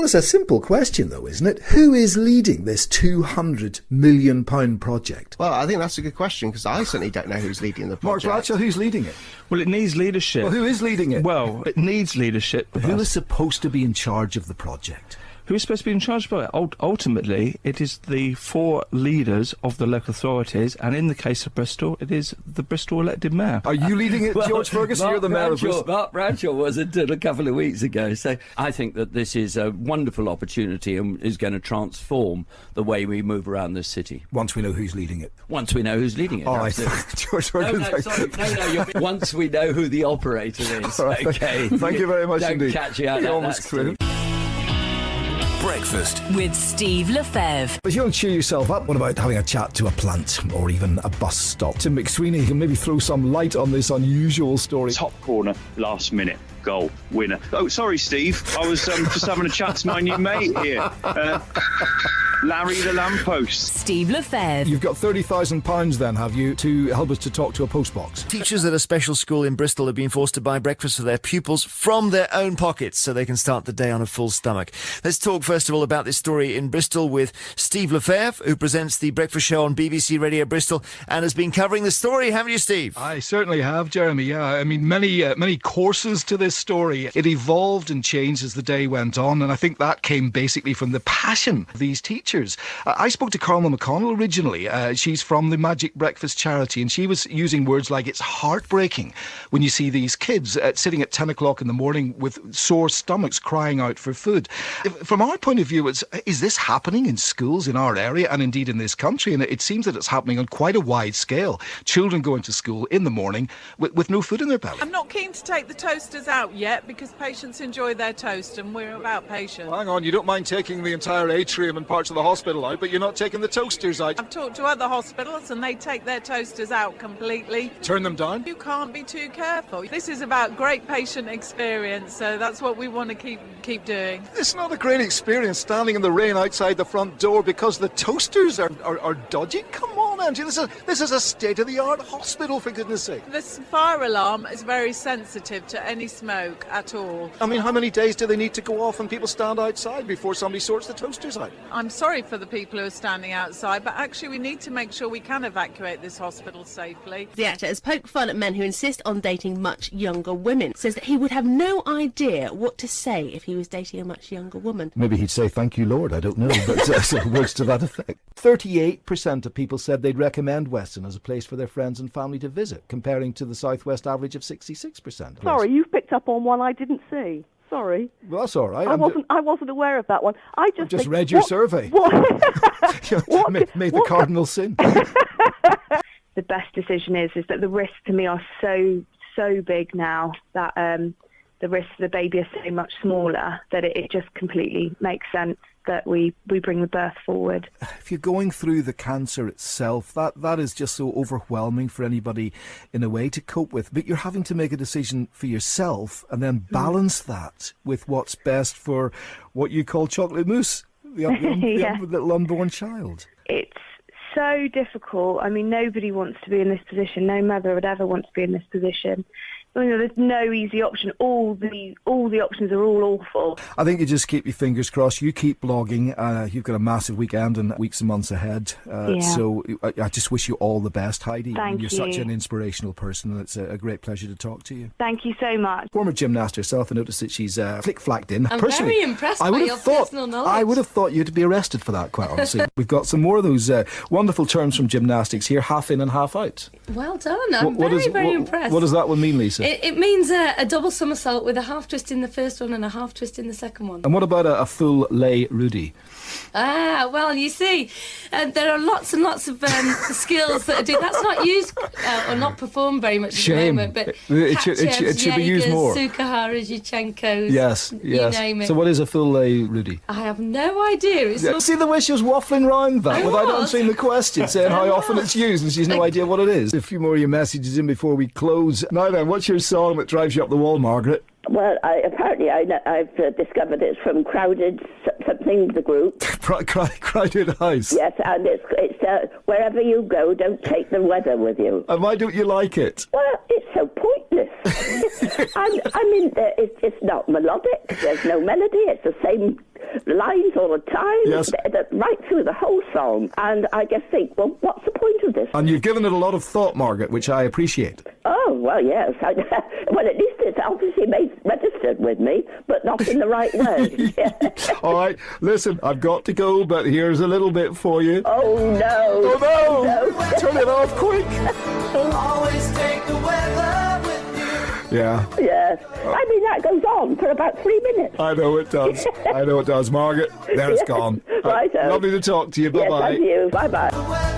Well, it's a simple question, though, isn't it? Who is leading this £200 million project? Well, I think that's a good question, because I certainly don't know who's leading the Mark project. Bradshaw, who's leading it? Well, it needs leadership. Well, who is leading it? Well, it needs leadership. Who is supposed to be in charge of the project? Who is supposed to be in charge of it? Ultimately, it is the 4 leaders of the local authorities, and in the case of Bristol, it is the Bristol elected mayor. Are you leading it, George Ferguson? You're the mayor of Bristol. Mark Bradshaw was until a couple of weeks ago. So I think that this is a wonderful opportunity and is going to transform the way we move around this city. Once we know who's leading it. Once we know who's leading it. All right, George Ferguson. Once we know who the operator is. Right, okay. Thank you very much Don't indeed. Catch you out. Almost clear. Breakfast with Steve Lefebvre. If you want to cheer yourself up, what about having a chat to a plant or even a bus stop? Tim McSweeney can maybe throw some light on this unusual story. Top corner, last minute, goal, winner. Oh, sorry, Steve. I was just having a chat to my new mate here. Larry the lamppost. Steve Lefebvre. You've got £30,000 then, have you, to help us to talk to a postbox? Teachers at a special school in Bristol have been forced to buy breakfast for their pupils from their own pockets so they can start the day on a full stomach. Let's talk first of all about this story in Bristol with Steve Lefebvre, who presents the breakfast show on BBC Radio Bristol and has been covering the story, haven't you, Steve? I certainly have, Jeremy, yeah. I mean, many courses to this story. It evolved and changed as the day went on, and I think that came basically from the passion of these teachers. I spoke to Carmel McConnell originally. She's from the Magic Breakfast charity, and she was using words like, it's heartbreaking when you see these kids sitting at 10 o'clock in the morning with sore stomachs crying out for food. From our point of view, is this happening in schools in our area and indeed in this country? And it seems that it's happening on quite a wide scale. Children going to school in the morning with no food in their belly. I'm not keen to take the toasters out yet because patients enjoy their toast and we're about patients. Well, hang on, you don't mind taking the entire atrium and parts of the hospital out, but you're not taking the toasters out. I've talked to other hospitals and they take their toasters out completely. Turn them down? You can't be too careful. This is about great patient experience, so that's what we want to keep doing. It's not a great experience standing in the rain outside the front door because the toasters are dodgy. Come on, Angie, this is a state-of-the-art hospital, for goodness sake. This fire alarm is very sensitive to any smoke at all. I mean, how many days do they need to go off and people stand outside before somebody sorts the toasters out? I'm sorry for the people who are standing outside, but actually we need to make sure we can evacuate this hospital safely. The actor has poked fun at men who insist on dating much younger women. Says that he would have no idea what to say if he was dating a much younger woman. Maybe he'd say, thank you, Lord, I don't know, but words to that effect. 38% of people said they'd recommend Weston as a place for their friends and family to visit, comparing to the South West average of 66%. Sorry, you've picked up on one I didn't see. Sorry. Well, that's all right. I wasn't aware of that one. I just read your survey. Made the cardinal sin. The best decision is that the risks to me are so big now that the risks of the baby are so much smaller that it just completely makes sense that we bring the birth forward. If you're going through the cancer itself, that is just so overwhelming for anybody in a way to cope with. But you're having to make a decision for yourself and then balance that with what's best for what you call chocolate mousse, the little unborn child. It's so difficult. I mean, nobody wants to be in this position. No mother would ever want to be in this position. You know, there's no easy option. All the options are all awful. I think you just keep your fingers crossed. You keep blogging. You've got a massive weekend and weeks and months ahead. So I just wish you all the best, Heidi. Thank you. You're such an inspirational person, and it's a great pleasure to talk to you. Thank you so much. Former gymnast herself, I noticed that she's flick-flacked in. I'm Personally, very impressed by your personal knowledge. I would have thought you'd be arrested for that, quite honestly. We've got some more of those wonderful terms from gymnastics here, half in and half out. Well done. I'm very impressed. What does that one mean, Lisa? It means a double somersault with a half twist in the first one and a half twist in the second one. And what about a full lay Rudy? Well, you see, there are lots and lots of skills that do. That's not used or not performed very much at the moment. But it should be used more. Sukahara, Yurchenkos. Yes. You name it. So what is a full lay Rudy? I have no idea. See the way she was waffling round that without answering the question, saying how often it's used, and she's no idea what it is. A few more of your messages in before we close. Now then, what's your song that drives you up the wall, Margaret? Well, I've discovered it's from Crowded something, the group. Crowded House. Yes, and it's wherever you go, don't take the weather with you. And why don't you like it? Well, it's so pointless. I mean, it's not melodic. There's no melody. It's the same all the time. Yes. Right through the whole song. And I just think, well, what's the point of this? And you've given it a lot of thought, Margaret, which I appreciate. Oh, well, yes. Well, at least it's obviously registered with me, but not in the right way. All right, listen, I've got to go, but here's a little bit for you. Oh, no. Oh, no. Turn it off quick. Always take the weather with you. Yeah. Yes. I mean, that goes on for about 3 minutes. I know it does. I know it does, Margaret. There it's gone. Right. Lovely to talk to you. Bye-bye. Yes, thank you. Bye-bye.